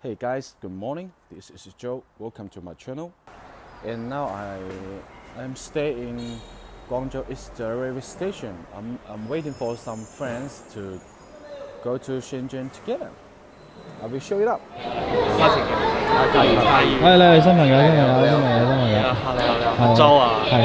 Hey guys, good morning. This is Joe. Welcome to my channel. And now I'm staying in Guangzhou East Railway Station. I'm waiting for some friends to go to Shenzhen together. I will show it up. 嚟新朋友，新朋友，新朋友，新朋友。好周啊！係。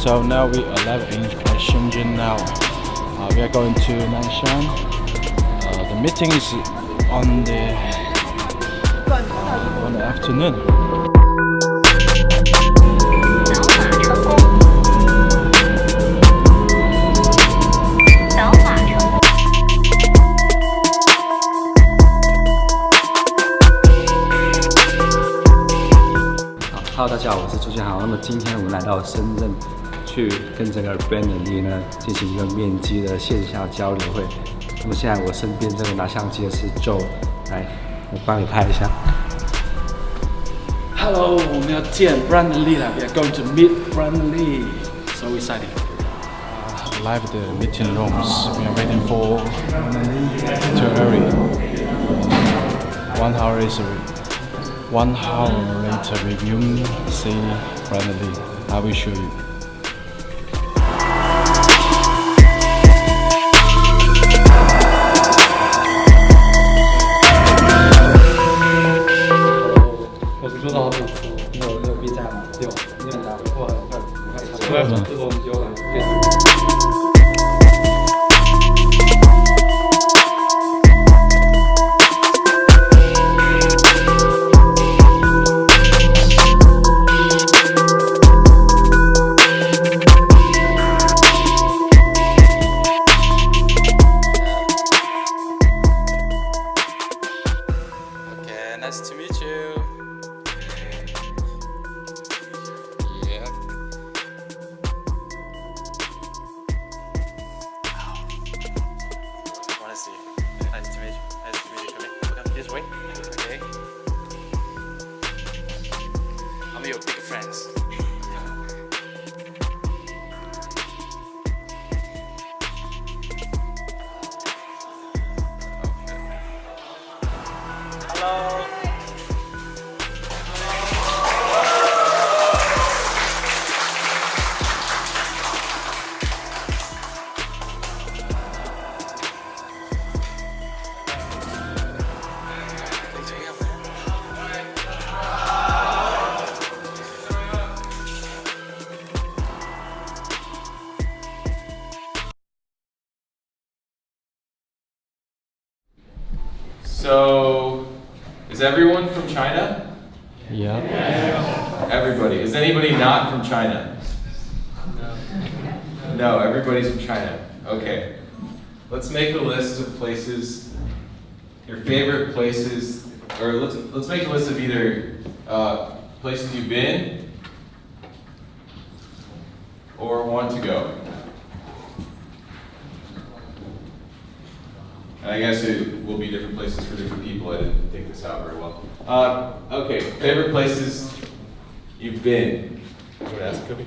So now we arrive in Shenzhen now. We are going to Nanshan. The meeting is on the afternoon. Hello， 大家好，我是朱建豪。那么今天我们来到深圳，去跟这个 Brandon Li 呢进行一个面基的线下交流会。那么现在我身边这个拿相机的是 Joe， 来，我帮你拍一下。Hello， 我们要见 Brandon Li 了。We are going to meet Brandon Li. So exciting. Live the meeting rooms. We are waiting for to hurry. 1 hour is 1 hour later, we will see Brandon Li. I will show you. Nice to meet you. Yeah. Want to see? Nice to meet you. Nice to meet you. Come this way. Okay. I'm your big friends. Hello. So, is everyone from China? Yeah. Everybody. Is anybody not from China? No, everybody's from China. Okay. Let's make a list of places, your favorite places, or let's make a list of either places you've been or want to go. And I guess it will be different places for different people. I didn't think this out very well. Okay, favorite places you've been. You want to ask Kobe?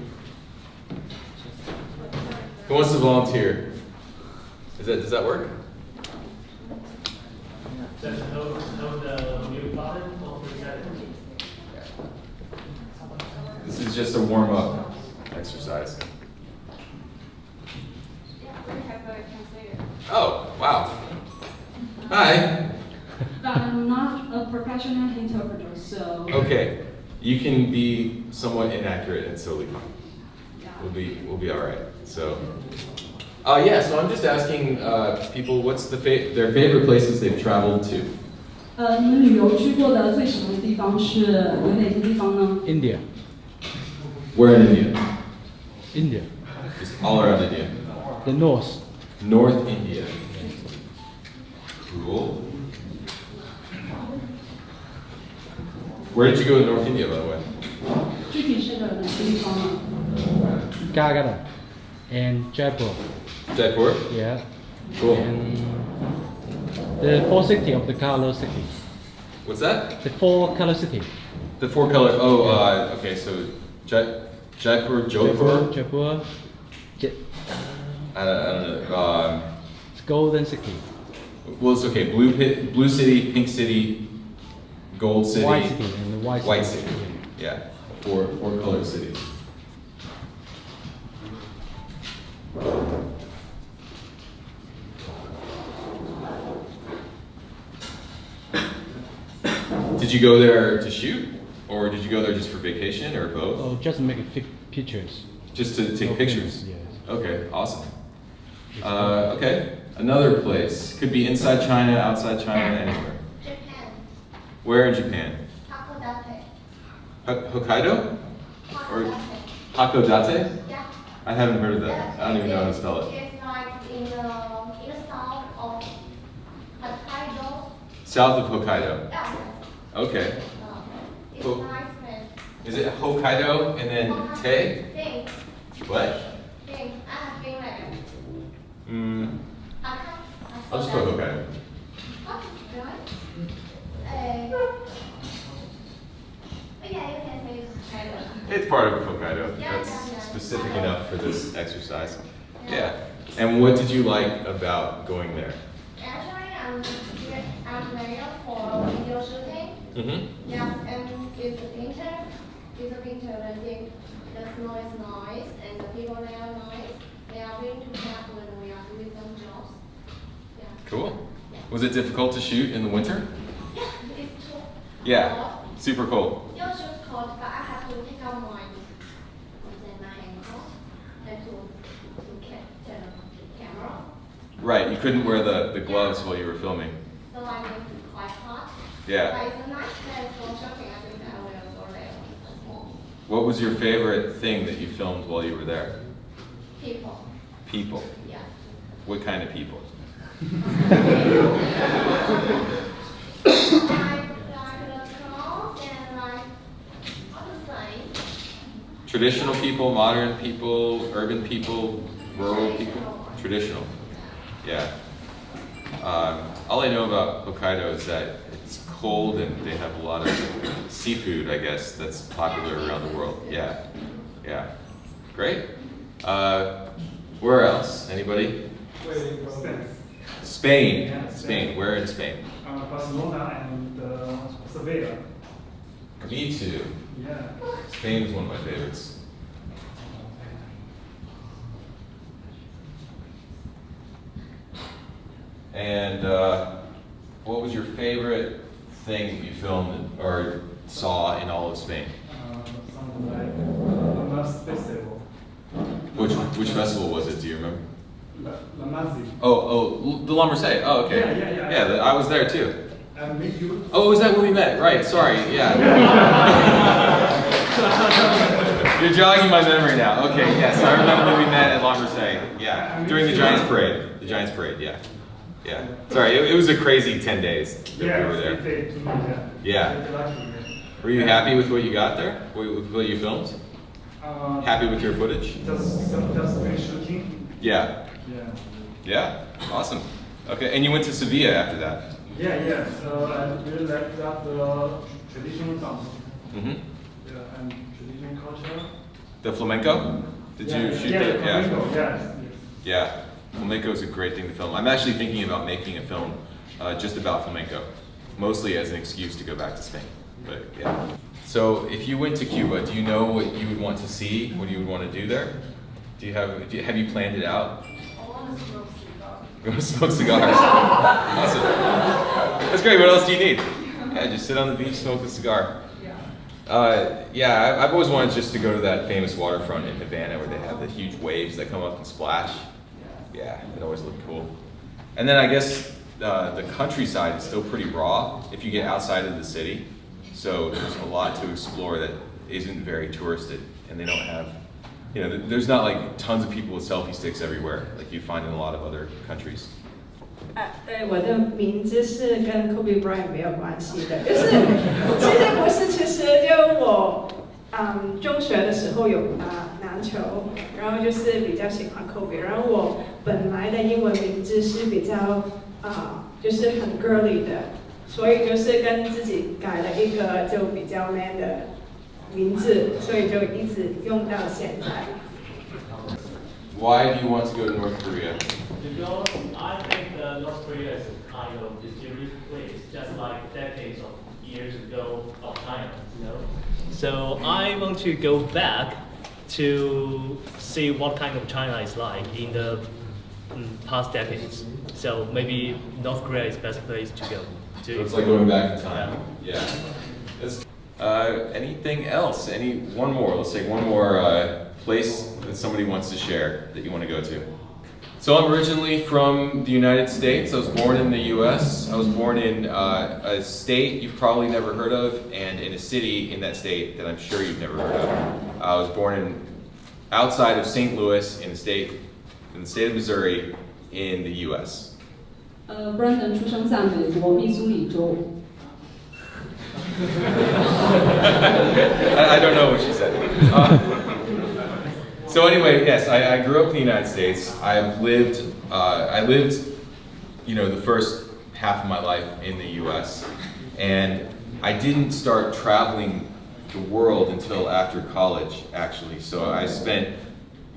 Who wants to volunteer? Does that work? This is just a warm-up exercise. Oh, wow. Hi. But I'm not a professional interpreter, so. Okay, you can be somewhat inaccurate and totally fine. Yeah. We'll be all right. So, yeah. So I'm just asking people what's their favorite places they've traveled to. 你们旅游去过的最喜欢的地方是有哪些地方呢 India. Where in India? India. Just all around India. The north. North India. Cool. Where did you go in North India, by the way? 具体是的哪些地方呢 Calcutta and Jaipur. Jaipur. Yeah. Cool. And the four city of the color city. What's that? The four color city. The four color. Oh, okay. So Jaipur, Jodhpur. Jaipur. I don't know. It's golden city. Well, it's okay. Blue city, pink city, gold city, White city and the white city. Yeah, four colored cities. Did you go there to shoot, or did you go there just for vacation, or both? Oh, just make pictures. Just to take pictures. Yes. Okay, awesome. Okay, another place could be inside China, outside China, anywhere. Japan. Where in Japan? Hakodate. Hokkaido? Or Hakodate? Yeah. I haven't heard of that. I don't even know how to spell it. It's like in the south of Hokkaido. South of Hokkaido. Yeah. Okay. It's Oh. nice place. Is it Hokkaido and then Te? Thing. What? Thing. I have been there. I can't. I'll just put Hokkaido. Oh, really? Yeah, you can say it's Hokkaido. It's part of Hokkaido. Yeah, That's yeah, yeah. specific enough for this exercise. Yeah. And what did you like about going there? Actually, I'm there for video shooting. Mm-hmm. Yeah, and it's winter. It's winter, and the snow is nice, and the people there are nice. They are willing to help when we are doing some jobs. Yeah. Cool. Was it difficult to shoot in the winter? Yeah, it's too Yeah. cold. Super cold. You should cold, but I have to take out my handcuff and to catch the camera. Right. You couldn't wear the gloves while you were filming. So I think it's quite hot. Yeah. But it's a nice place for shopping. I think I will go there. What was your favorite thing that you filmed while you were there? People. People. Yeah. What kind of people? Like the clothes and like how to say? Traditional people, modern people, urban people, rural people? Traditional. Yeah. All I know about Hokkaido is that it's cold and they have a lot of seafood, I guess, that's popular around the world. Yeah. Yeah. Great. Where else? Anybody? Spain. Spain. Where in Spain? Barcelona and Sevilla. Me too. Yeah. Spain is one of my favorites. And what was your favorite thing that you filmed or saw in all of Spain? Something like La Festival. Which festival was it? Do you remember? La Nazi. Oh, the La Marseille. Oh, okay. Yeah. I was there too. And meet you. Oh, was that when we met? Right. Sorry. Yeah. You're jogging my memory now. Okay. Yes, I remember when we met at La Marseille. Yeah. During the Giants Parade. The Giants Parade. Yeah. Yeah. Sorry. It was a crazy 10 days that we were there. Yeah. Were you happy with what you got there? With what you filmed? Happy with your footage? Just finish shooting. Yeah. Yeah. Yeah. Awesome. Okay. And you went to Sevilla after that? Yeah. So I really like that traditional dance. Mm-hmm. Yeah, and traditional culture. The flamenco? Did you shoot that? Yeah. Yes. Yeah. Flamenco is a great thing to film. I'm actually thinking about making a film just about flamenco, mostly as an excuse to go back to Spain. But yeah. So if you went to Cuba, do you know what you would want to see? What you would want to do there? Have you planned it out? I want to smoke cigar. You want to smoke cigars? Awesome. That's great. What else do you need? Yeah, just sit on the beach, smoke a cigar. I've always wanted just to go to that famous waterfront in Havana where they have the huge waves that come up and splash. Yeah, it always looked cool. And then I guess the countryside is still pretty raw if you get outside of the city. So there's a lot to explore that isn't very touristed, and they don't have, there's not like tons of people with selfie sticks everywhere like you find in a lot of other countries. 对，我的名字是跟 Kobe Bryant 没有关系的，就是其实就我中学的时候有打篮球，然后就是比较喜欢 Kobe，然后本来的英文名字是比较就是很 girly 的，所以就是跟自己改了一个就比较 man 的名字，所以就一直用到现在。Why do you want to go to North Korea? Because I think North Korea is a kind of mysterious place, just like decades of years ago of China, you know. So I want to go back to see what kind of China is like in the past decades. So maybe North Korea is the best place to go. So it's like going back in time. Yeah. Anything else? One more? Let's take one more place that somebody wants to share that you want to go to. So I'm originally from the United States. I was born in the US. I was born in a state you've probably never heard of, and in a city in that state that I'm sure you've never heard of. I was born outside of St. Louis in the state of Missouri in the US. Brandon 出生在美国密苏里州。I don't know what she said. So anyway, yes, I grew up in the United States. I lived, the first half of my life in the U.S. And I didn't start traveling the world until after college, actually. So I spent,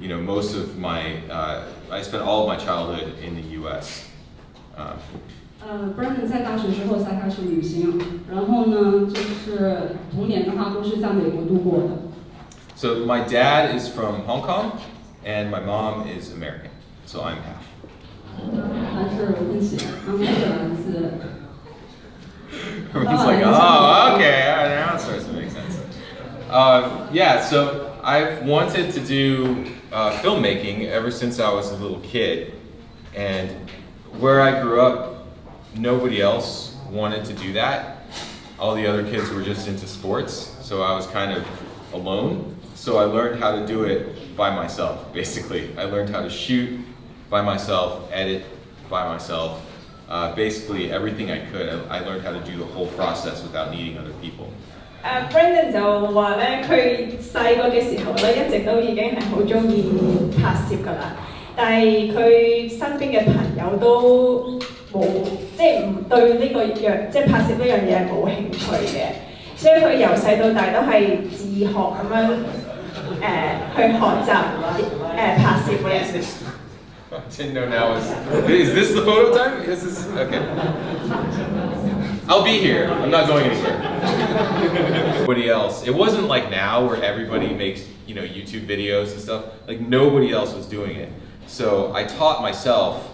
I spent all of my childhood in the U.S. Brandon 在大学之后才开始旅行，然后呢，就是童年的话都是在美国度过的。So my dad is from Hong Kong, and my mom is American, so I'm half. 还是混血，然后是来自。Everyone's like, oh, okay, now it starts to make sense. Yeah, so I've wanted to do filmmaking ever since I was a little kid, and where I grew up, nobody else wanted to do that. All the other kids were just into sports, so I was kind of alone. So I learned how to do it by myself, basically. I learned how to shoot by myself, edit by myself. Basically everything I could. I learned how to do the whole process without needing other people. Brandon 就話咧，佢細個嘅時候咧，一直都已經係好中意拍攝㗎啦。但係佢身邊嘅朋友都冇，即係唔對呢個即係拍攝呢樣嘢係冇興趣嘅，所以佢由細到大都係自學咁樣去學習拍攝嘅。I didn't know now is this the photo time? This is okay. I'll be here. I'm not going anywhere. Nobody else. It wasn't like now where everybody makes YouTube videos and stuff. Like nobody else was doing it. So I taught myself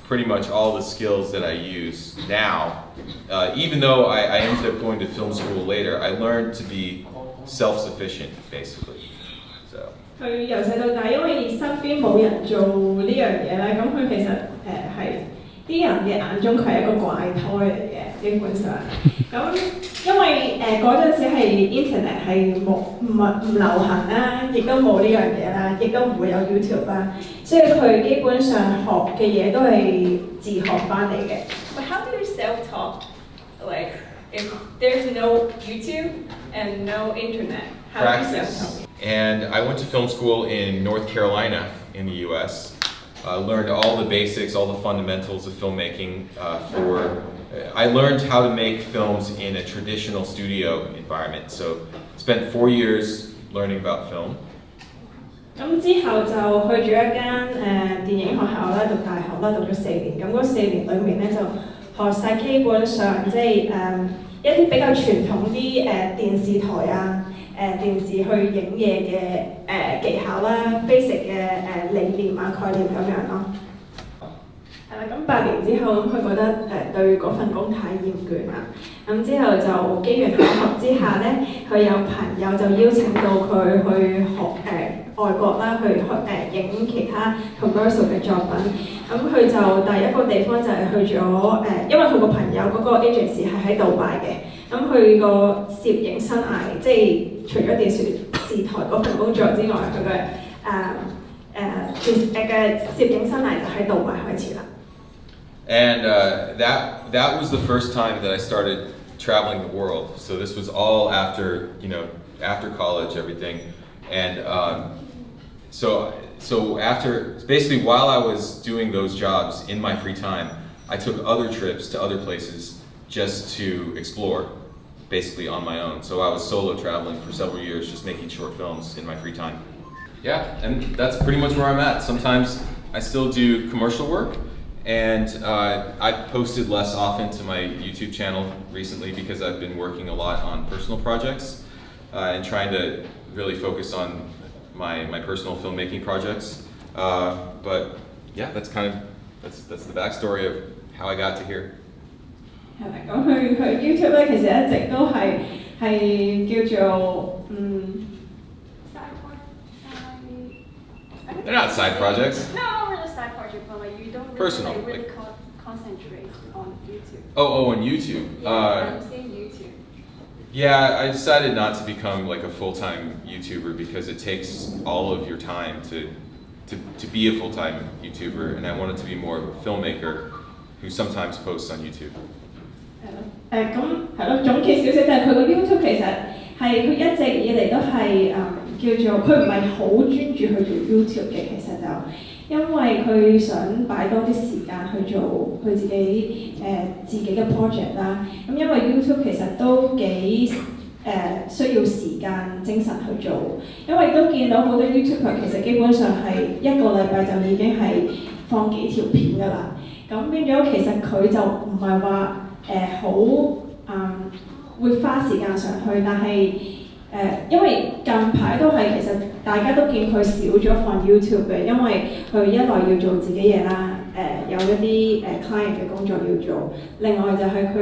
pretty much all the skills that I use now. Even though I ended up going to film school later, I learned to be self-sufficient, basically. So. 佢由細到大，因為身邊冇人做呢樣嘢咧，咁佢其實係啲人嘅眼中佢係一個怪胎嚟嘅，基本上。咁因為嗰陣時係 internet 係唔流行啦，亦都冇呢樣嘢啦，亦都唔會有 YouTube 啦，所以佢基本上學嘅嘢都係自學翻嚟嘅。But how do you self-taught? Like, if there's no YouTube and no internet, how do you self-taught? And I went to film school in North Carolina in the U.S. Learned all the basics, all the fundamentals of filmmaking. I learned how to make films in a traditional studio environment. So spent 4 years learning about film. 咁之後就去咗一間電影學校啦，讀大學啦，讀咗4年。咁嗰4年裏面咧就學晒基本上即係一啲比較傳統啲電視台啊。電視去影嘢嘅技巧啦 ，basic 嘅理念啊概念咁樣咯。係啦，咁8年之後，咁佢覺得對嗰份工太厭倦啦。咁之後就機緣巧合之下咧，佢有朋友就邀請到佢去學外國啦，去影其他 commercial 嘅作品。咁佢就第一個地方就係去咗因為佢個朋友嗰個 agency 係喺杜拜嘅。咁佢個攝影生涯即係除咗電視台嗰份工作之外，佢嘅攝影生涯就喺杜拜開始啦。And that was the first time that I started traveling the world. So this was all after after college, everything, and so so after, basically while I was doing those jobs in my free time, I took other trips to other places just to explore, basically on my own. So I was solo traveling for several years, just making short films in my free time. Yeah, and that's pretty much where I'm at. Sometimes I still do commercial work, and I've posted less often to my YouTube channel recently because I've been working a lot on personal projects and trying to really focus on my personal filmmaking projects. But yeah, that's the backstory of how I got to here. 係咪咁去 YouTube 咧？其實一直都係叫做They're not side projects. No, not really side project, but like you don't really, Personal, like, really like- concentrate on YouTube. Oh, on YouTube. Yeah, I'm saying YouTube. Yeah, I decided not to become like a full-time YouTuber because it takes all of your time to be a full-time YouTuber, and I wanted to be more of a filmmaker who sometimes posts on YouTube. 咁係咯，總結少少就係佢個 YouTube 其實係佢一直以嚟都係叫做佢唔係好專注去做 YouTube 嘅，其實就因為佢想擺多啲時間去做佢自己嘅 project 啦。咁因為 YouTube 其實都幾需要時間精神去做，因為都見到好多 YouTuber 其實基本上係一個禮拜就已經係放幾條片㗎啦。咁變咗其實佢就唔係話好會花時間上去，但係因為近排都係其實大家都見佢少咗放 YouTube 嘅，因為佢一來要做自己嘢啦，有一啲client 嘅工作要做，另外就係佢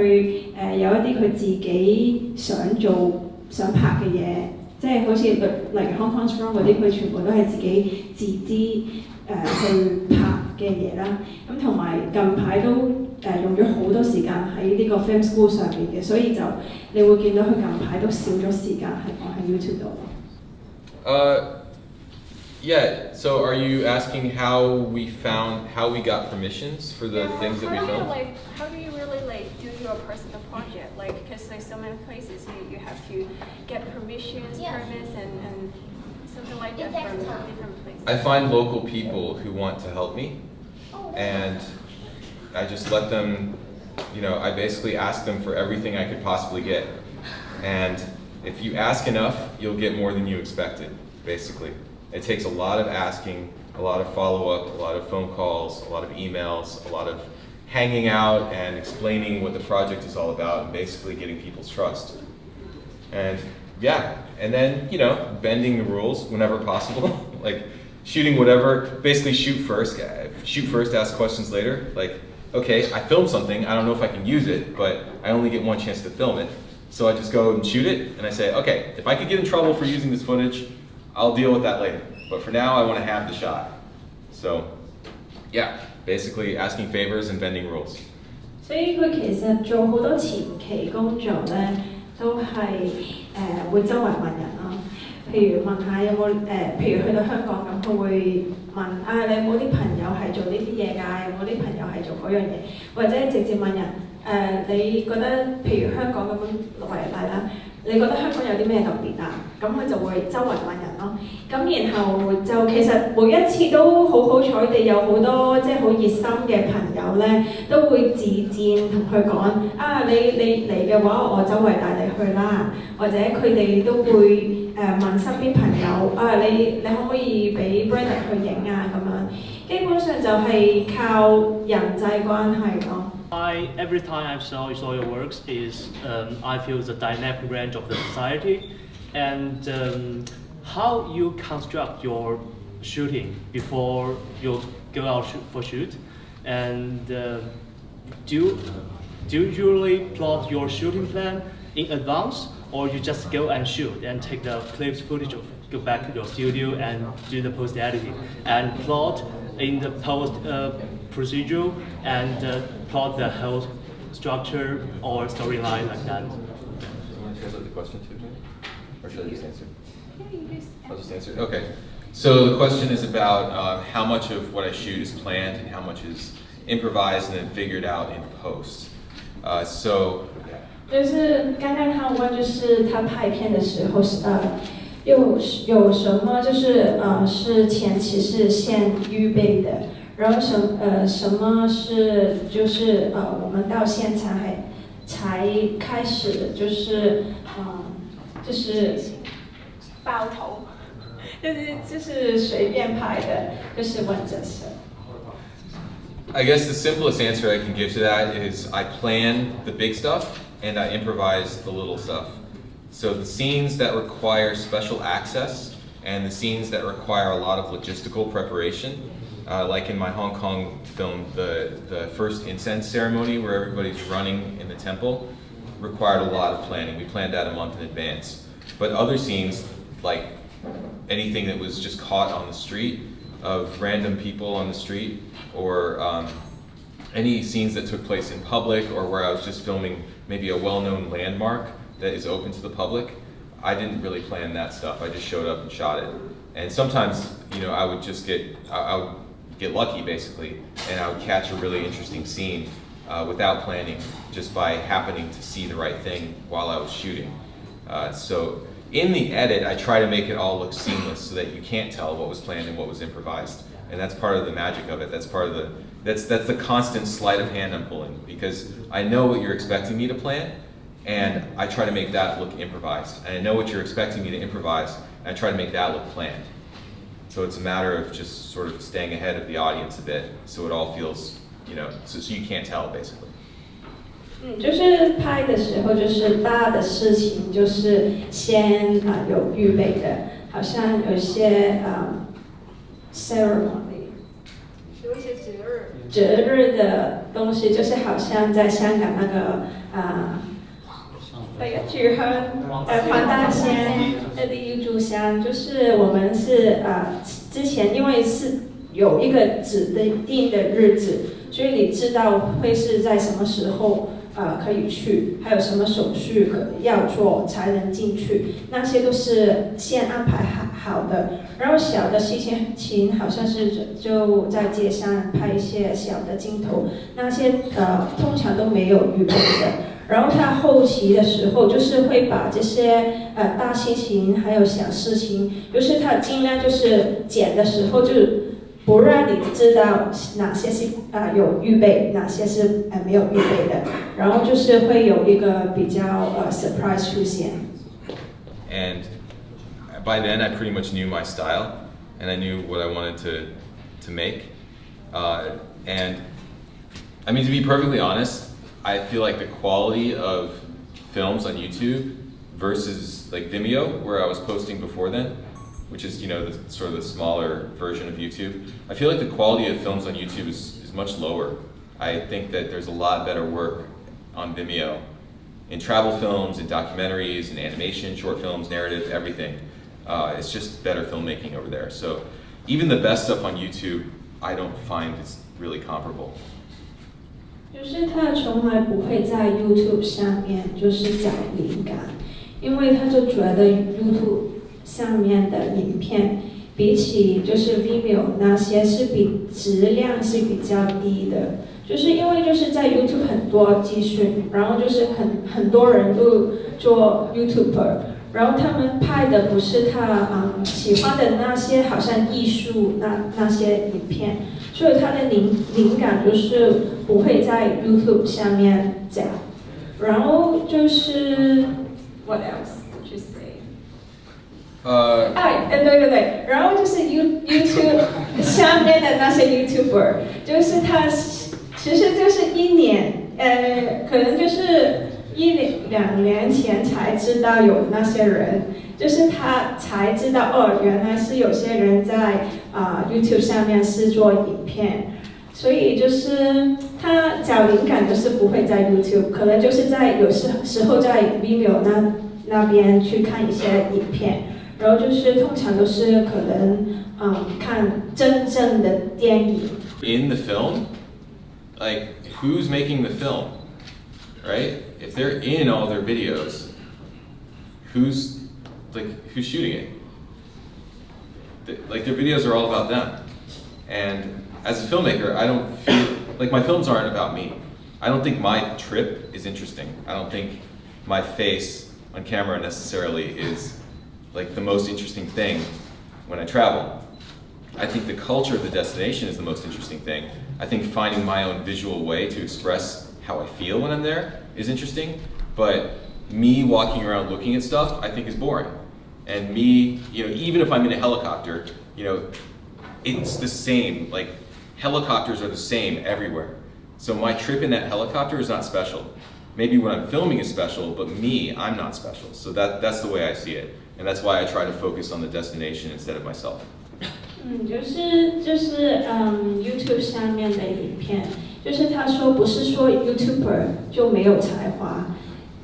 有一啲佢自己想拍嘅嘢，即係好似例如 HongKong Strong 嗰啲，佢全部都係自己自資去拍嘅嘢啦。咁同埋近排都用咗好多時間喺呢個 film school 上面嘅，所以就你會見到佢近排都少咗時間係放喺 YouTube 度。Yeah. So are you asking how we got permissions for the things that we filmed? How do you really like do your personal project? Like, because like so many places you have to get permissions, Yes. permits, and something like that It takes from time. different places. I find local people who want to help me, and I just let them, I basically ask them for everything I could possibly get. And if you ask enough, you'll get more than you expected, basically. It takes a lot of asking, a lot of follow-up, a lot of phone calls, a lot of emails, a lot of hanging out and explaining what the project is all about and basically getting people's trust. And yeah, and then, bending the rules whenever possible, like shooting whatever, basically shoot first, ask questions later. Like, okay, I filmed something, I don't know if I can use it, but I only get one chance to film it. So I just go and shoot it, and I say, okay, if I could get in trouble for using this footage, I'll deal with that later. But for now, I want to have the shot. So, yeah, basically asking favors and bending rules. 所以佢其實做好多前期工作咧，都係會周圍問人啦。譬如問下有冇譬如去到香港咁，佢會問你有冇啲朋友係做呢啲嘢㗎？有冇啲朋友係做嗰樣嘢？或者直接問人你覺得譬如香港咁樣為例啦，你覺得香港有啲咩特別啊？咁佢就會周圍問人咯。咁然後就其實每一次都好彩地有好多即係好熱心嘅朋友咧，都會自薦同佢講你嚟嘅話，我周圍帶你去啦。或者佢哋都會問身邊朋友你可唔可以俾 Brandon 去影啊咁樣。基本上就係靠人際關係咯。Every time I saw your works is I feel the dynamic range of the society and how you construct your shooting before you go out for shoot, and do you usually plot your shooting plan in advance, or you just go and shoot and take the clips footage of it, go back to your studio and do the post editing and plot in the post procedure and plot the whole structure or storyline like that? Do you want to translate the question to me? Or should I just answer? I'll just answer. Okay. So the question is about how much of what I shoot is planned and how much is improvised and then figured out in post. So 就是刚刚他问，就是他拍片的时候有什么就是是前期是先预备的，然后什么是就是我们到现场才开始的，就是爆头，就是随便拍的，就是问这些。I guess the simplest answer I can give to that is I plan the big stuff and I improvise the little stuff. So the scenes that require special access and the scenes that require a lot of logistical preparation, like in my Hong Kong film, the first incense ceremony where everybody's running in the temple, required a lot of planning. We planned that a month in advance. But other scenes, like anything that was just caught on the street, of random people on the street, or any scenes that took place in public, or where I was just filming maybe a well-known landmark that is open to the public, I didn't really plan that stuff. I just showed up and shot it. And sometimes, I would just I would get lucky basically, and I would catch a really interesting scene without planning, just by happening to see the right thing while I was shooting. So in the edit, I try to make it all look seamless so that you can't tell what was planned and what was improvised. And that's part of the magic of it. That's part of that's the constant sleight of hand I'm pulling, because I know what you're expecting me to plan, and I try to make that look improvised. And I know what you're expecting me to improvise, and I try to make that look planned. So it's a matter of just sort of staying ahead of the audience a bit, so it all feels, so you can't tell basically. 就是拍的时候，就是大的事情，就是先有预备的，好像有些ceremony， 有一些节日的东西，就是好像在香港那个那个聚亨黄大仙的第一炷香，就是我们是之前因为是有一个指定的日子，所以你知道会是在什么时候。可以去，还有什么手续要做才能进去，那些都是先安排好的。然后小的事情好像是就在街上拍一些小的镜头，那些通常都没有预备的。然后他后期的时候就是会把这些大事情还有小事情，就是他尽量就是剪的时候就不让你知道哪些是有预备，哪些是没有预备的，然后就是会有一个比较surprise 出现。And by then I pretty much knew my style, and I knew what I wanted to make. And I mean, to be perfectly honest, I feel like the quality of films on YouTube versus like Vimeo, where I was posting before then, which is the sort of the smaller version of YouTube. I feel like the quality of films on YouTube is much lower. I think that there's a lot better work on Vimeo in travel films, in documentaries, in animation, short films, narrative, everything. It's just better filmmaking over there. So even the best stuff on YouTube, I don't find is really comparable. 就是他从来不会在 YouTube 上面就是找灵感，因为他就觉得 YouTube 上面的影片比起就是 Vimeo 那些是质量是比较低的，就是因为就是在 YouTube 很多资讯，然后就是很多人都做 YouTuber， 然后他们拍的不是他喜欢的那些好像艺术那些影片，所以他的灵感就是不会在 YouTube 下面找，然后就是 What else did you say？对，然后就是 YouTube 下面的那些 YouTuber， 就是他其实就是一年，可能就是1-2年前才知道有那些人，就是他才知道原来是有些人在YouTube 上面是做影片，所以就是他找灵感就是不会在 YouTube， 可能就是有时候在 Vimeo 那边去看一些影片。然后就是通常都是可能看真正的电影。In the film, like who's making the film, right? If they're in all their videos, who's shooting it? Like their videos are all about them. And as a filmmaker, I don't feel like my films aren't about me. I don't think my trip is interesting. I don't think my face on camera necessarily is like the most interesting thing when I travel. I think the culture of the destination is the most interesting thing. I think finding my own visual way to express how I feel when I'm there is interesting, but me walking around looking at stuff I think is boring. And me, even if I'm in a helicopter, it's the same, like helicopters are the same everywhere. So my trip in that helicopter is not special. Maybe when I'm filming is special, but me, I'm not special. So that's the way I see it. And that's why I try to focus on the destination instead of myself. YouTube 上面的影片，就是他说不是说 YouTuber 就没有才华，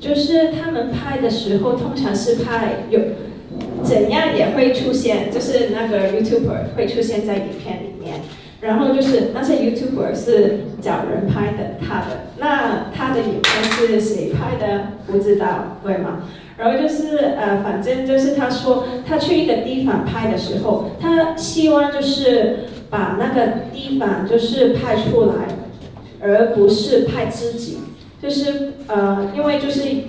就是他们拍的时候通常是拍有怎样也会出现，就是那个 YouTuber 会出现在影片里面，然后就是那些 YouTuber 是找人拍的那他的影片是谁拍的不知道，对吗？然后就是反正就是他说他去一个地方拍的时候，他希望就是把那个地方就是拍出来，而不是拍自己，就是因为就是以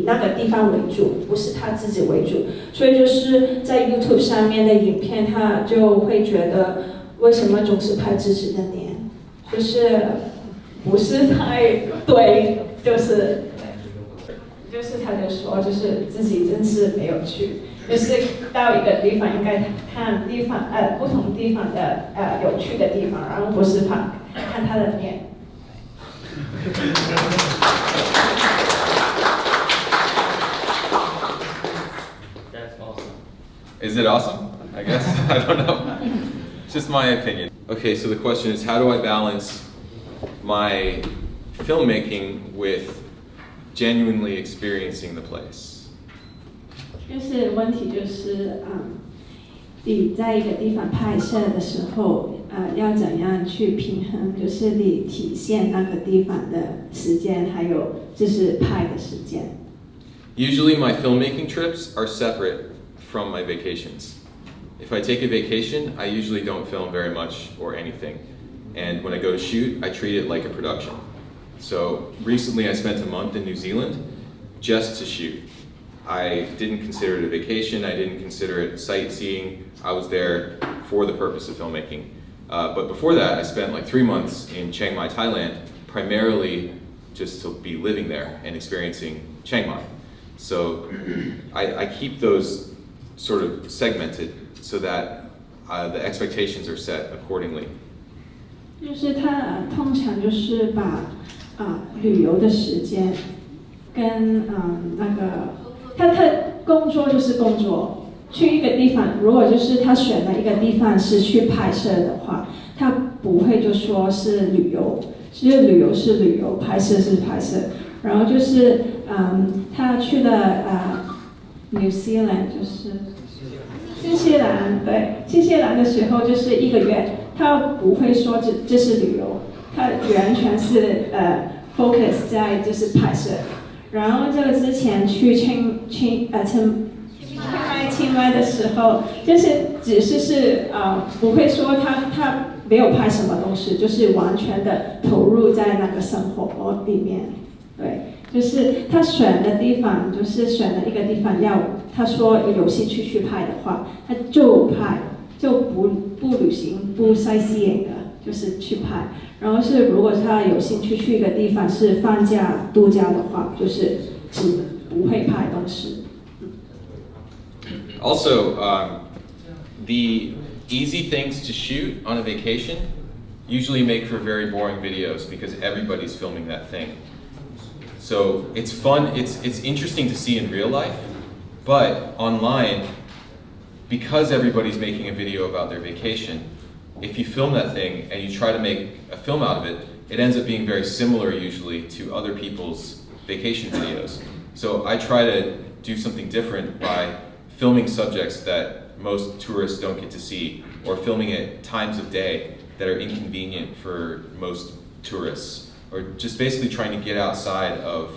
那个地方为主，不是他自己为主，所以就是在 YouTube 上面的影片，他就会觉得为什么总是拍自己的脸，就是不是太对，就是他就说，就是自己真是没有去，就是到一个地方应该看地方不同地方的有趣的地方，然后不是看他的脸。That's awesome. Is it awesome? I guess. I don't know. It's just my opinion. Okay, so the question is, how do I balance my filmmaking with genuinely experiencing the place? 就是问题就是你在一个地方拍摄的时候，要怎样去平衡，就是你体现那个地方的时间，还有就是拍的时间。Usually my filmmaking trips are separate from my vacations. If I take a vacation, I usually don't film very much or anything. And when I go to shoot, I treat it like a production. So recently I spent a month in New Zealand just to shoot. I didn't consider it a vacation, I didn't consider it sightseeing, I was there for the purpose of filmmaking. But before that, I spent like 3 months in Chiang Mai, Thailand, primarily just to be living there and experiencing Chiang Mai. So I keep those sort of segmented so that the expectations are set accordingly. 就是他通常就是把旅游的时间跟那个他工作就是工作，去一个地方，如果就是他选了一个地方是去拍摄的话，他不会就说是旅游，其实旅游是旅游，拍摄是拍摄。然后就是他去了New Zealand， 就是新西兰，对，新西兰的时候就是1个月，他不会说这是旅游，他完全是focus 在就是拍摄。然后这个之前去清迈的时候，就是只是不会说他没有拍什么东西，就是完全的投入在那个生活里面。对，就是他选的地方，就是选了一个地方他说有兴趣去拍的话，他就拍，就不旅行，不sightseeing的，就是去拍。然后是如果他有兴趣去一个地方是放假度假的话，就是只不会拍东西。Also, the easy things to shoot on a vacation usually make for very boring videos because everybody's filming that thing. So it's fun, it's interesting to see in real life, but online, because everybody's making a video about their vacation, if you film that thing and you try to make a film out of it, it ends up being very similar usually to other people's vacation videos. So I try to do something different by filming subjects that most tourists don't get to see, or filming at times of day that are inconvenient for most tourists, or just basically trying to get outside of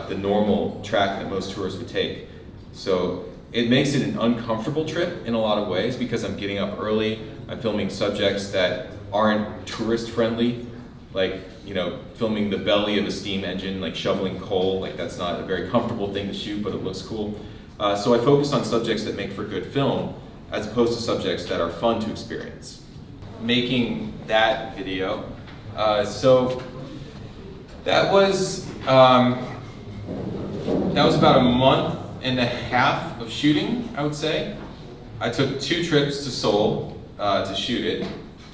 the normal track that most tourists would take. So it makes it an uncomfortable trip in a lot of ways because I'm getting up early, I'm filming subjects that aren't tourist friendly, like, filming the belly of a steam engine, like shoveling coal, like that's not a very comfortable thing to shoot, but it looks cool. So I focused on subjects that make for good film, as opposed to subjects that are fun to experience. Making that video, so that was about a month and a half of shooting, I would say. I took 2 trips to Seoul to shoot it,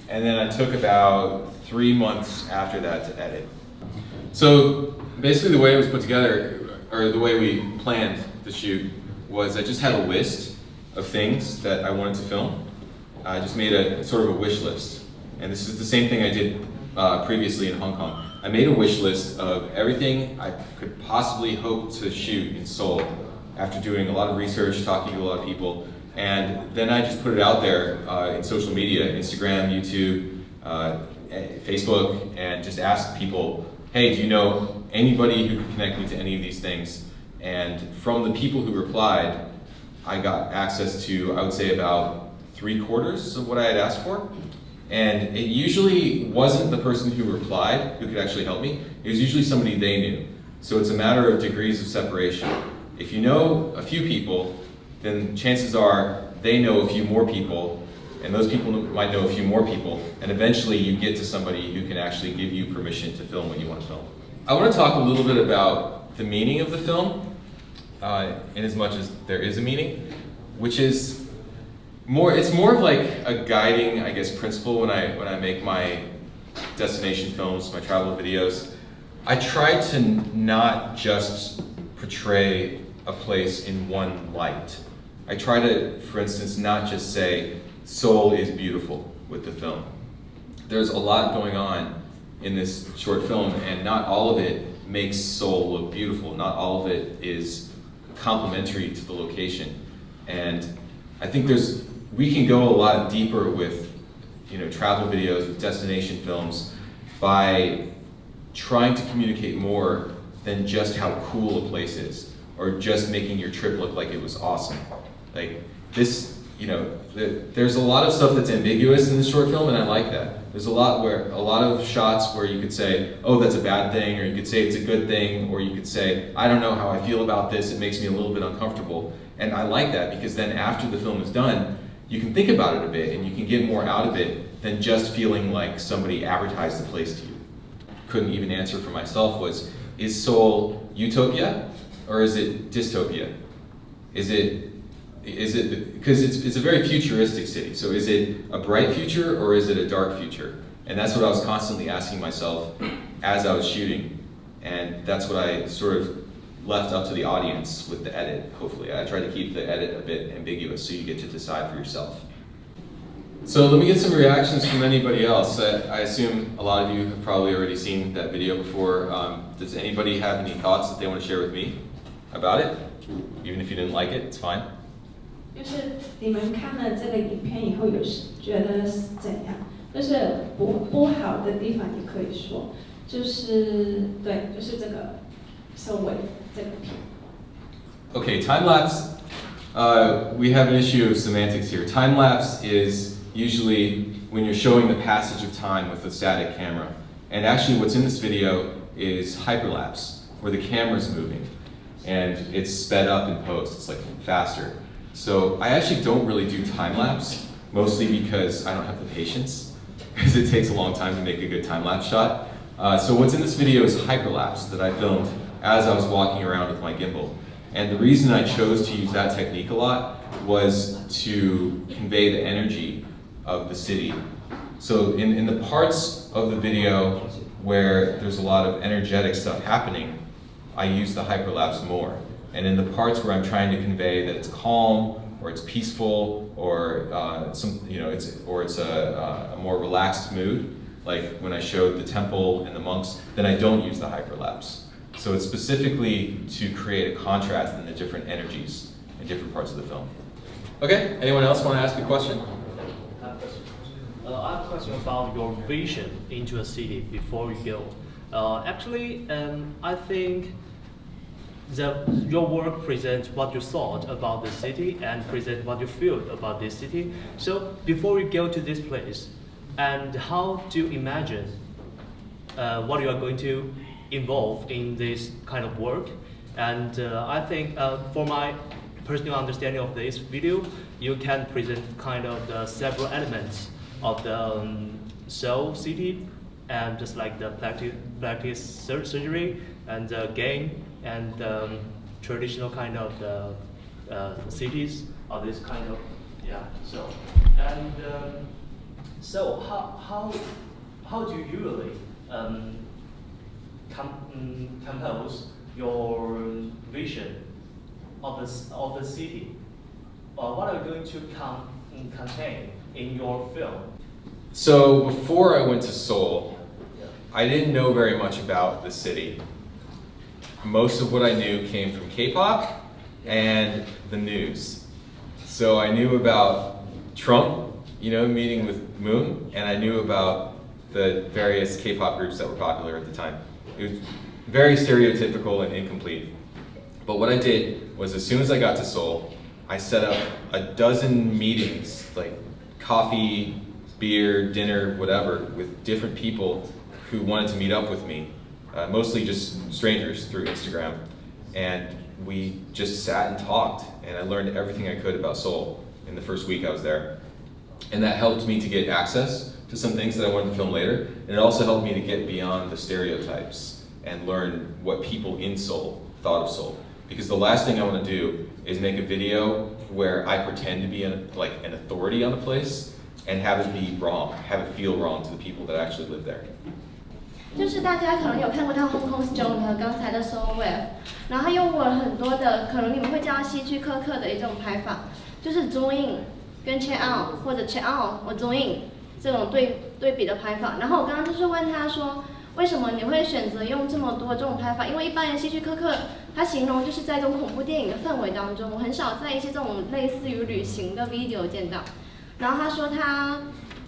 and then I took about 3 months after that to edit. So basically the way it was put together, or the way we planned the shoot, was I just had a list of things that I wanted to film. I just made a sort of a wish list. And this is the same thing I did previously in Hong Kong. I made a wish list of everything I could possibly hope to shoot in Seoul after doing a lot of research, talking to a lot of people. And then I just put it out there in social media, Instagram, YouTube, Facebook, and just asked people, hey, do you know anybody who could connect me to any of these things? And from the people who replied, I got access to, I would say, about 3/4 of what I had asked for. And it usually wasn't the person who replied who could actually help me. It was usually somebody they knew. So it's a matter of degrees of separation. If you know a few people, then chances are they know a few more people, and those people might know a few more people, and eventually you get to somebody who can actually give you permission to film what you want to film. I want to talk a little bit about the meaning of the film, in as much as there is a meaning, which is it's more of like a guiding, I guess, principle when I make my destination films, my travel videos. I try to not just portray a place in one light. I try to, for instance, not just say Seoul is beautiful with the film. There's a lot going on in this short film, and not all of it makes Seoul look beautiful. Not all of it is complementary to the location. And I think we can go a lot deeper with travel videos, with destination films, by trying to communicate more than just how cool a place is, or just making your trip look like it was awesome. Like this, there's a lot of stuff that's ambiguous in this short film, and I like that. There's a lot of shots where you could say, oh, that's a bad thing, or you could say it's a good thing, or you could say, I don't know how I feel about this, it makes me a little bit uncomfortable. And I like that, because then after the film is done, you can think about it a bit, and you can get more out of it than just feeling like somebody advertised the place to you. Couldn't even answer for myself was, is Seoul utopia, or is it dystopia? Is it because it's a very futuristic city, so is it a bright future or is it a dark future? And that's what I was constantly asking myself as I was shooting, and that's what I sort of left up to the audience with the edit, hopefully. I tried to keep the edit a bit ambiguous so you get to decide for yourself. So let me get some reactions from anybody else. I assume a lot of you have probably already seen that video before. Does anybody have any thoughts that they want to share with me about it? Even if you didn't like it, it's fine. 就是你们看了这个影片以后，有觉得怎样？就是不好的地方也可以说，就是这个收尾这个片。Okay, time lapse. We have an issue of semantics here. Time lapse is usually when you're showing the passage of time with a static camera, and actually, what's in this video is hyperlapse, where the camera's moving, and it's sped up in post. It's like faster. So I actually don't really do time lapse, mostly because I don't have the patience, because it takes a long time to make a good time lapse shot. So what's in this video is hyperlapse that I filmed as I was walking around with my gimbal. And the reason I chose to use that technique a lot was to convey the energy of the city. So in the parts of the video where there's a lot of energetic stuff happening, I use the hyperlapse more. And in the parts where I'm trying to convey that it's calm, or it's peaceful, or it's a more relaxed mood, like when I showed the temple and the monks, then I don't use the hyperlapse. So it's specifically to create a contrast in the different energies in different parts of the film. Okay, anyone else want to ask a question? I have a question about your vision into a city before you go. Actually, I think your work presents what you thought about the city and present what you feel about this city. So before you go to this place, and how do you imagine what you are going to involve in this kind of work? And I think for my personal understanding of this video, you can present kind of the several elements of the soul city, and just like the practice surgery and the game and traditional kind of the cities of this kind of so how do you usually compose your vision of the city? What are you going to contain in your film? So before I went to Seoul, I didn't know very much about the city. Most of what I knew came from K-pop and the news. So I knew about Trump, meeting with Moon, and I knew about the various K-pop groups that were popular at the time. It was very stereotypical and incomplete. But what I did was, as soon as I got to Seoul, I set up a dozen meetings, like coffee, beer, dinner, whatever, with different people who wanted to meet up with me, mostly just strangers through Instagram. And we just sat and talked, and I learned everything I could about Seoul in the first week I was there. And that helped me to get access to some things that I wanted to film later, and it also helped me to get beyond the stereotypes and learn what people in Seoul thought of Seoul. Because the last thing I want to do is make a video where I pretend to be an authority on the place and have it be wrong, have it feel wrong to the people that actually live there. 就是大家可能有看过他 HongKong Strong 和刚才的 Soul Wave， 然后他用过了很多的，可能你们会叫他希区柯克的一种拍法，就是 zoom in 跟 check out 或者 check out 或 zoom in 这种对比的拍法。然后我刚刚就是问他说，为什么你会选择用这么多这种拍法？因为一般人希区柯克他形容就是在这种恐怖电影的氛围当中，我很少在一些这种类似于旅行的 video 见到。然后他说他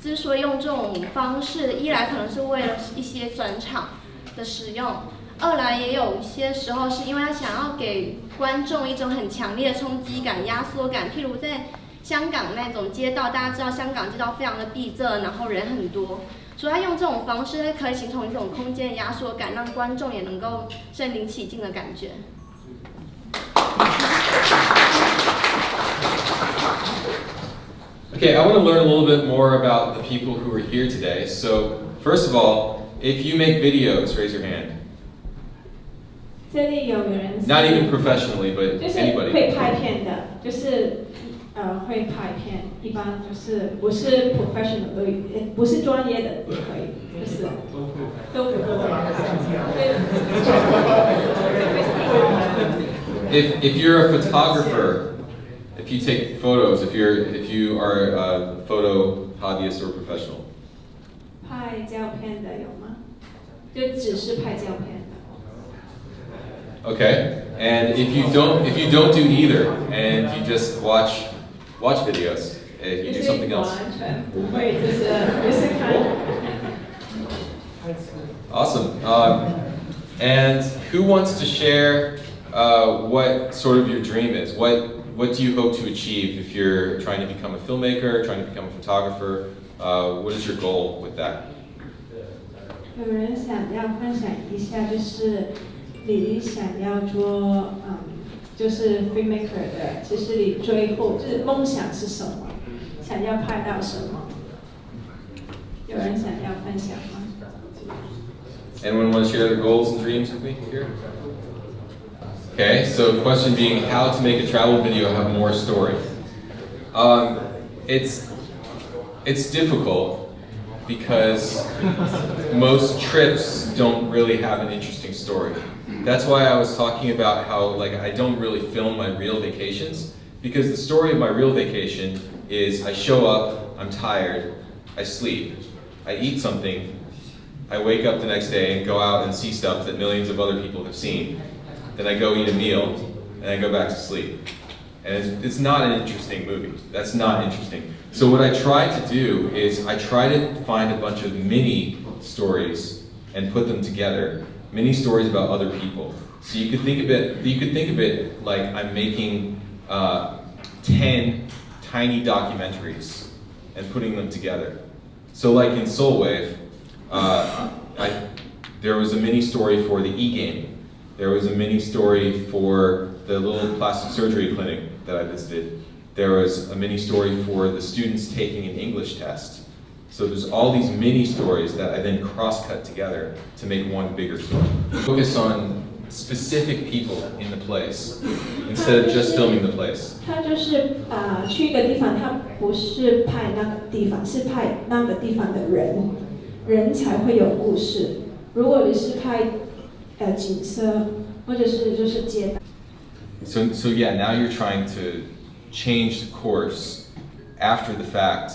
之所以用这种方式，一来可能是为了一些转场的使用，二来也有一些时候是因为他想要给观众一种很强烈的冲击感、压缩感。譬如在香港那种街道，大家知道香港街道非常的闭塞，然后人很多，所以他用这种方式可以形成一种空间压缩感，让观众也能够身临其境的感觉。Okay, I want to learn a little bit more about the people who are here today. So, first of all, if you make videos, raise your hand. 这里有人 Not even professionally, but 就是 anybody. 会拍片的，就是会拍片，一般就是不是 professional 的，不是专业的也可以，就是都可以。If you're a photographer, if you take photos, if you are a photo hobbyist or professional. 拍照片的有吗？就只是拍照片的。Okay, and if you don't do either, and you just watch videos, and you do something else. 完全不会，就是看。Awesome. And who wants to share what sort of your dream is? What do you hope to achieve if you're trying to become a filmmaker, trying to become a photographer? What is your goal with that? 有人想要分享一下，就是你想要做就是 filmmaker 的，其实你最后就是梦想是什么？想要拍到什么？有人想要分享吗？ Anyone want to share their goals and dreams with me here? Okay, so the question being how to make a travel video have more story. It's difficult because most trips don't really have an interesting story. That's why I was talking about how I don't really film my real vacations, because the story of my real vacation is I show up, I'm tired, I sleep, I eat something, I wake up the next day and go out and see stuff that millions of other people have seen. Then I go eat a meal, and I go back to sleep. And it's not an interesting movie. That's not interesting. So what I try to do is I try to find a bunch of mini stories and put them together. Mini stories about other people. So you could think of it like I'm making 10 tiny documentaries and putting them together. So like in Soul Wave, there was a mini story for the e-game. There was a mini story for the little plastic surgery clinic that I visited, there was a mini story for the students taking an English test. So there's all these mini stories that I then cross-cut together to make one bigger story. Focus on specific people in the place instead of just filming the place. 他就是去一个地方，他不是拍那个地方，是拍那个地方的人，人才会有故事。如果你是拍景色，或者是就是街道。So yeah, now you're trying to change the course after the fact,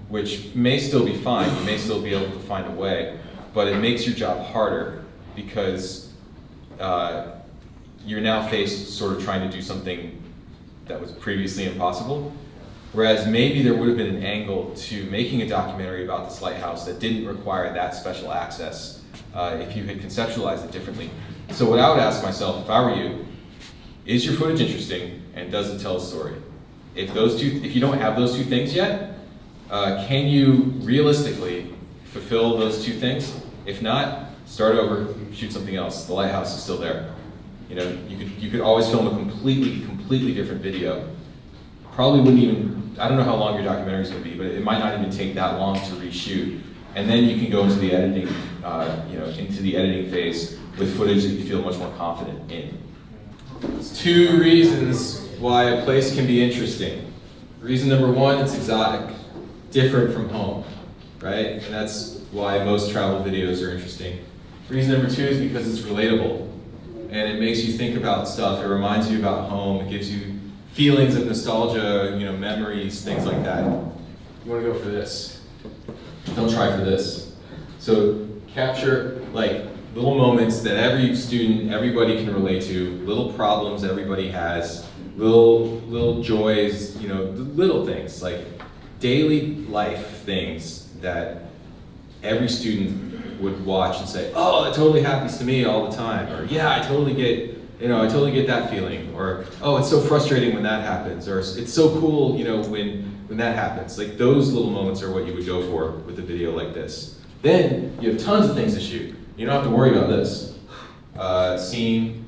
which may still be fine. You may still be able to find a way, but it makes your job harder because you're now faced sort of trying to do something that was previously impossible. Whereas maybe there would have been an angle to making a documentary about this lighthouse that didn't require that special access if you had conceptualized it differently. So what I would ask myself if I were you, is your footage interesting and does it tell a story? If you don't have those two things yet, can you realistically fulfill those two things? If not, start over, shoot something else. The lighthouse is still there. You know, you could always film a completely different video. Probably wouldn't even, I don't know how long your documentary is going to be, but it might not even take that long to reshoot. And then you can go into the editing, into the editing phase with footage that you feel much more confident in. There's two reasons why a place can be interesting. Reason number one, it's exotic, different from home, right? And that's why most travel videos are interesting. Reason number two is because it's relatable. And it makes you think about stuff. It reminds you about home. It gives you feelings of nostalgia, memories, things like that. You want to go for this. Don't try for this. So capture little moments that every student, everybody can relate to, little problems everybody has, little joys, little things, like daily life things that every student would watch and say, oh, that totally happens to me all the time, or yeah, I totally get that feeling, or oh, it's so frustrating when that happens, or it's so cool, when that happens. Like those little moments are what you would go for with a video like this. Then you have tons of things to shoot. You don't have to worry about this. Scene,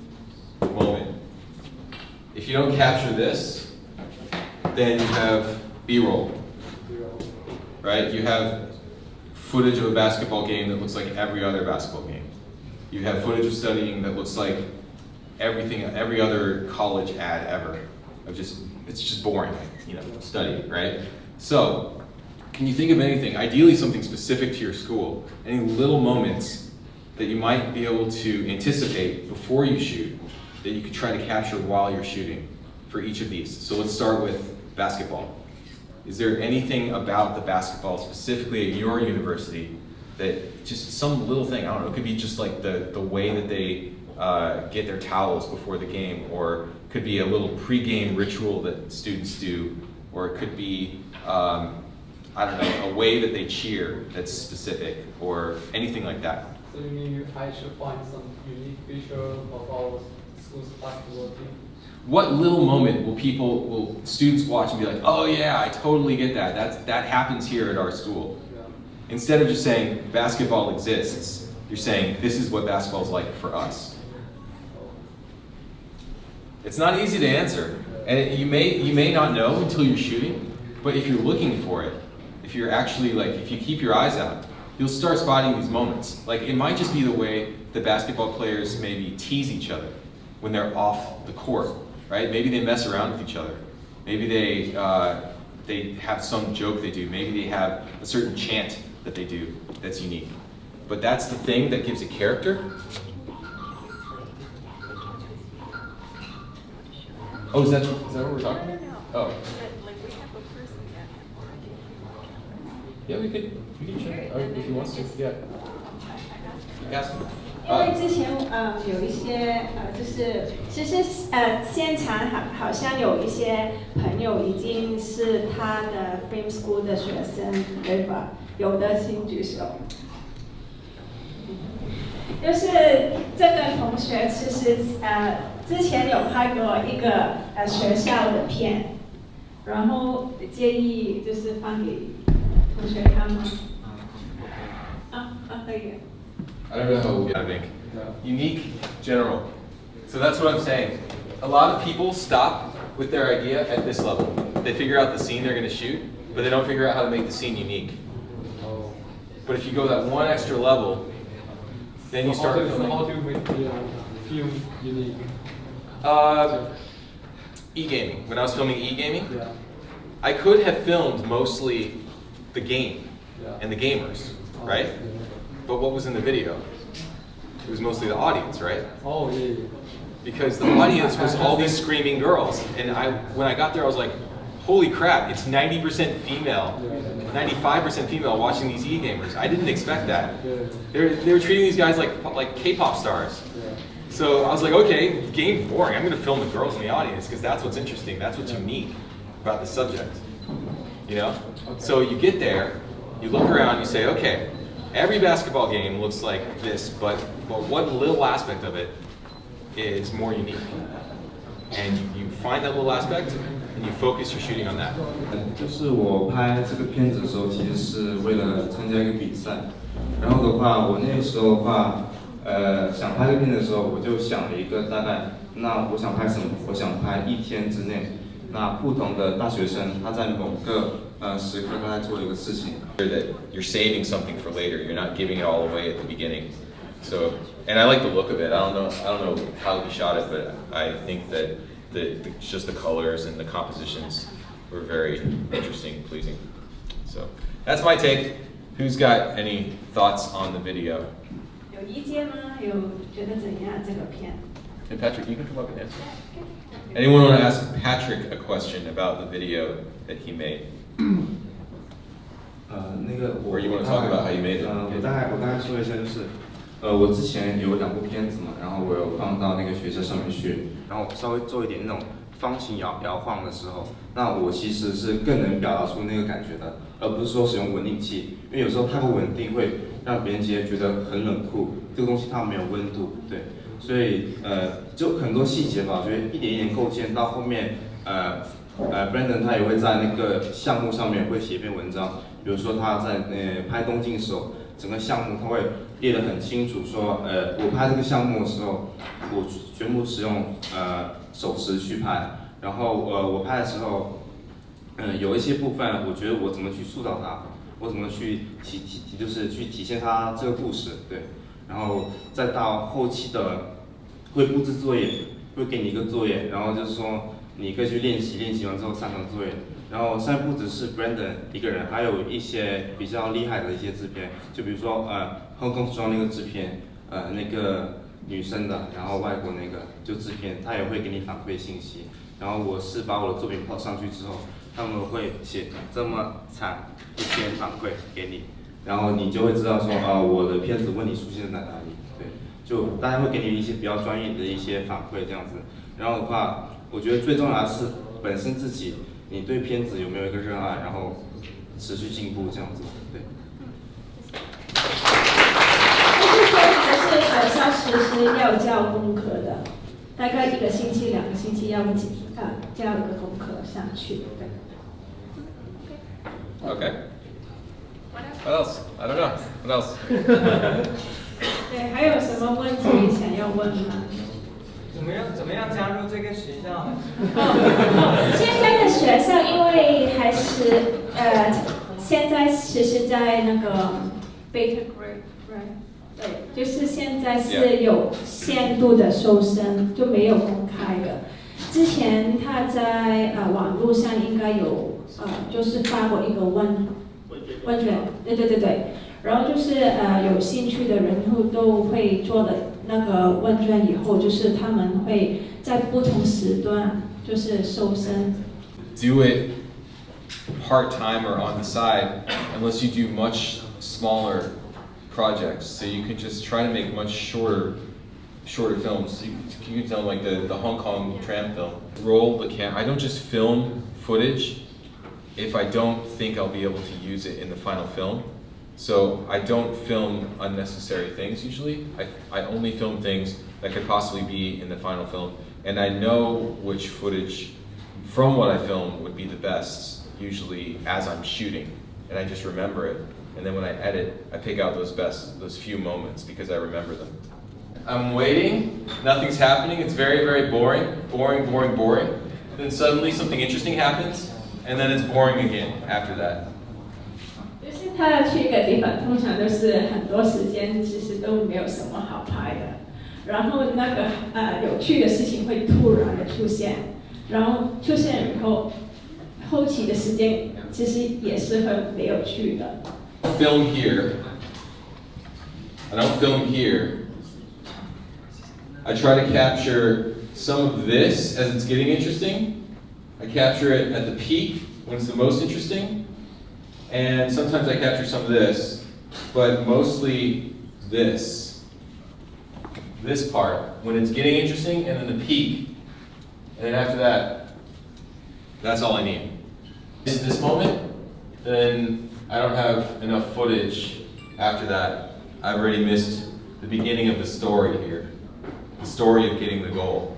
moment. If you don't capture this, then you have B-roll, right? You have footage of a basketball game that looks like every other basketball game. You have footage of studying that looks like every other college ad ever. It's just boring, study, right? So, can you think of anything, ideally something specific to your school, any little moments that you might be able to anticipate before you shoot that you could try to capture while you're shooting for each of these? So let's start with basketball. Is there anything about the basketball specifically at your university that just some little thing, I don't know, it could be just like the way that they get their towels before the game, or it could be a little pre-game ritual that students do, or it could be, I don't know, a way that they cheer that's specific, or anything like that. So you mean I should find some unique feature of our school's basketball team? What little moment will students watch and be like, oh yeah, I totally get that. That happens here at our school. Yeah. Instead of just saying basketball exists, you're saying this is what basketball is like for us. It's not easy to answer, and you may not know until you're shooting, but if you're looking for it, if you're actually if you keep your eyes out, you'll start spotting these moments. Like it might just be the way the basketball players maybe tease each other when they're off the court, right? Maybe they mess around with each other. Maybe they have some joke they do. Maybe they have a certain chant that they do that's unique. But that's the thing that gives it character. Oh, is that what we're talking about? Oh. Yeah, we could check if he wants to. Yeah. Ask him. 因为之前有一些就是其实现场好像有一些朋友已经是他的 film school 的学生，对吧？有的请举手。就是这个同学其实之前有拍过一个学校的片，然后建议就是放给同学看吗？可以。I don't know how we'll get it. Unique, general. So that's what I'm saying. A lot of people stop with their idea at this level. They figure out the scene they're going to shoot, but they don't figure out how to make the scene unique. But if you go that one extra level, then you start filming. How do you make the film unique? E-gaming. When I was filming e-gaming, Yeah. I could have filmed mostly the game Yeah. and the gamers, right? But what was in the video? It was mostly the audience, right? Oh yeah. Because the audience was all these screaming girls, and when I got there, I was like, holy crap, it's 90% female, 95% female watching these e-gamers. I didn't expect that. They were treating these guys like K-pop stars. So I was like, okay, game's boring. I'm gonna film the girls in the audience because that's what's interesting. That's what's unique about the subject. You know? So you get there, you look around, you say, okay, every basketball game looks like this, but what little aspect of it is more unique? And you find that little aspect, and you focus your shooting on that. 就是我拍这个片子的时候，其实是为了参加一个比赛。然后的话，我那个时候的话，想拍这个片子的时候，我就想了一个大概，那我想拍什么？我想拍1天之内，那不同的大学生他在某个时刻他在做一个事情。That you're saving something for later. You're not giving it all away at the beginning. So, and I like the look of it. I don't know how he shot it, but I think that just the colors and the compositions were very interesting, pleasing. So that's my take. Who's got any thoughts on the video? 有意见吗？有觉得怎样这个片？ And Patrick, you can come up and answer. Anyone want to ask Patrick a question about the video that he made? 那个我 Or you want to talk about how you made it? 我大概说一下，就是我之前有2部片子嘛，然后我有放到那个学校上面去，然后稍微做一点那种方形摇晃的时候，那我其实是更能表达出那个感觉的，而不是说使用稳定器，因为有时候太过稳定会让别人觉得很冷酷，这个东西它没有温度，对，所以就很多细节吧，我觉得一点一点构建到后面Brandon 他也会在那个项目上面会写一篇文章，比如说他在拍东京的时候，整个项目他会列得很清楚，说我拍这个项目的时候，我全部使用手持去拍，然后我拍的时候，有一些部分我觉得我怎么去塑造它，我怎么去就是去体现它这个故事，对，然后再到后期的会布置作业，会给你一个作业，然后就是说。你可以去练习，练习完之后上传作业。然后现在不只是 Brandon 一个人，还有一些比较厉害的一些制片，就比如说HongKong Strong 那个制片，那个女生的，然后外国那个就制片，他也会给你反馈信息。然后我是把我的作品抛上去之后，他们会写这么惨一篇反馈给你，然后你就会知道说我的片子问题出现在哪里。对，就大家会给你一些比较专业的一些反馈这样子。然后的话。我觉得最重要的是本身自己，你对片子有没有一个热爱，然后持续进步这样子，对。就是说你的是学校实施要交功课的，大概1个星期、2个星期要交一个功课上去，对。Okay. What else? I don't know. What else? 对，还有什么问题想要问吗？怎么样加入这个学校呢？现在的学校因为还是现在其实在那个 beta grade， 对，就是现在是有限度的收生，就没有公开的。之前他在网络上应该有就是发过一个问卷，对。然后就是有兴趣的人都会做的那个问卷以后，就是他们会在不同时段就是收生。Do it part-time or on the side, unless you do much smaller projects. So you can just try to make much shorter films. You can tell like the Hong Kong tram film. Roll the camera. I don't just film footage if I don't think I'll be able to use it in the final film. So I don't film unnecessary things usually. I only film things that could possibly be in the final film. And I know which footage from what I film would be the best, usually as I'm shooting. And I just remember it. And then when I edit, I pick out those few moments because I remember them. I'm waiting, nothing's happening. It's very, very boring. then suddenly something interesting happens, and then it's boring again after that. 就是他要去一个地方，通常都是很多时间其实都没有什么好拍的，然后那个有趣的事情会突然的出现，然后出现以后，后期的时间其实也是很没有趣的。Film here. I don't film here. I try to capture some of this as it's getting interesting. I capture it at the peak when it's the most interesting. And sometimes I capture some of this, but mostly this part, when it's getting interesting, and then the peak. And then after that, that's all I need. This moment, then I don't have enough footage after that. I've already missed the beginning of the story here, the story of getting the goal.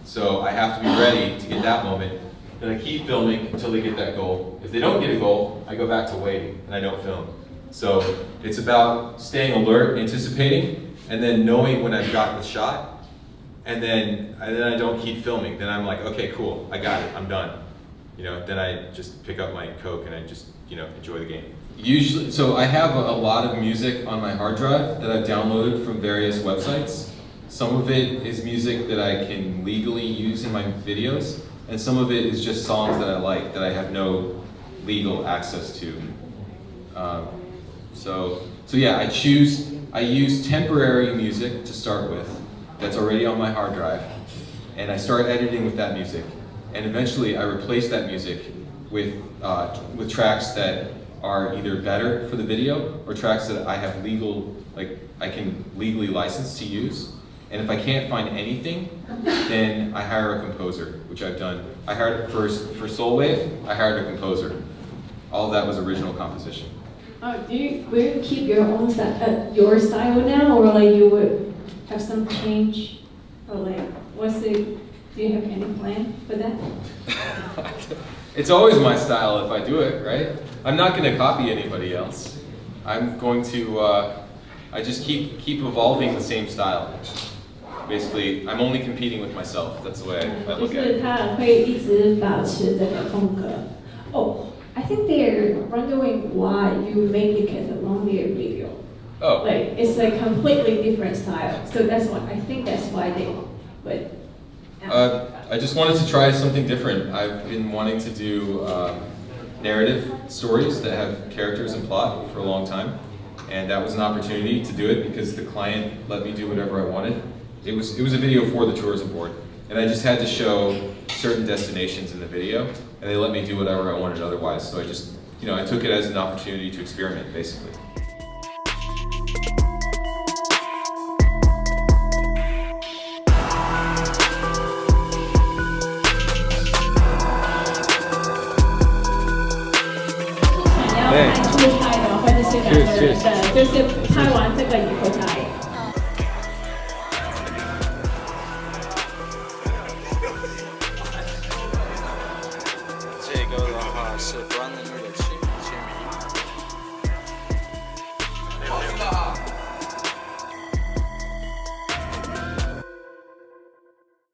So I have to be ready to get that moment. Then I keep filming until they get that goal. If they don't get a goal, I go back to waiting and I don't film. So it's about staying alert, anticipating, and then knowing when I've got the shot. And then I don't keep filming. Then I'm like, okay, cool, I got it, I'm done. Then I just pick up my Coke and I just, enjoy the game. Usually, so I have a lot of music on my hard drive that I've downloaded from various websites. Some of it is music that I can legally use in my videos, and some of it is just songs that I like that I have no legal access to. So yeah, I use temporary music to start with that's already on my hard drive, and I start editing with that music, and eventually I replace that music with tracks that are either better for the video or tracks that I have I can legally license to use. And if I can't find anything, then I hire a composer, which I've done. I hired for Soul Wave, I hired a composer. All of that was original composition. Will you keep your own your style now, or you would have some change, or do you have any plan for that? It's always my style if I do it, right? I'm not going to copy anybody else. I'm going to, I just keep evolving the same style. Basically, I'm only competing with myself. That's the way I look at it. 他会一直保持这个风格。Oh, I think they're wondering why you make it as a longer video. Oh. It's a completely different style. So I think that's why they would. I just wanted to try something different. I've been wanting to do narrative stories that have characters and plot for a long time, and that was an opportunity to do it because the client let me do whatever I wanted. It was a video for the tourism board, and I just had to show certain destinations in the video, and they let me do whatever I wanted otherwise. So I just, I took it as an opportunity to experiment, basically. Cheers. 就是拍完这个以后再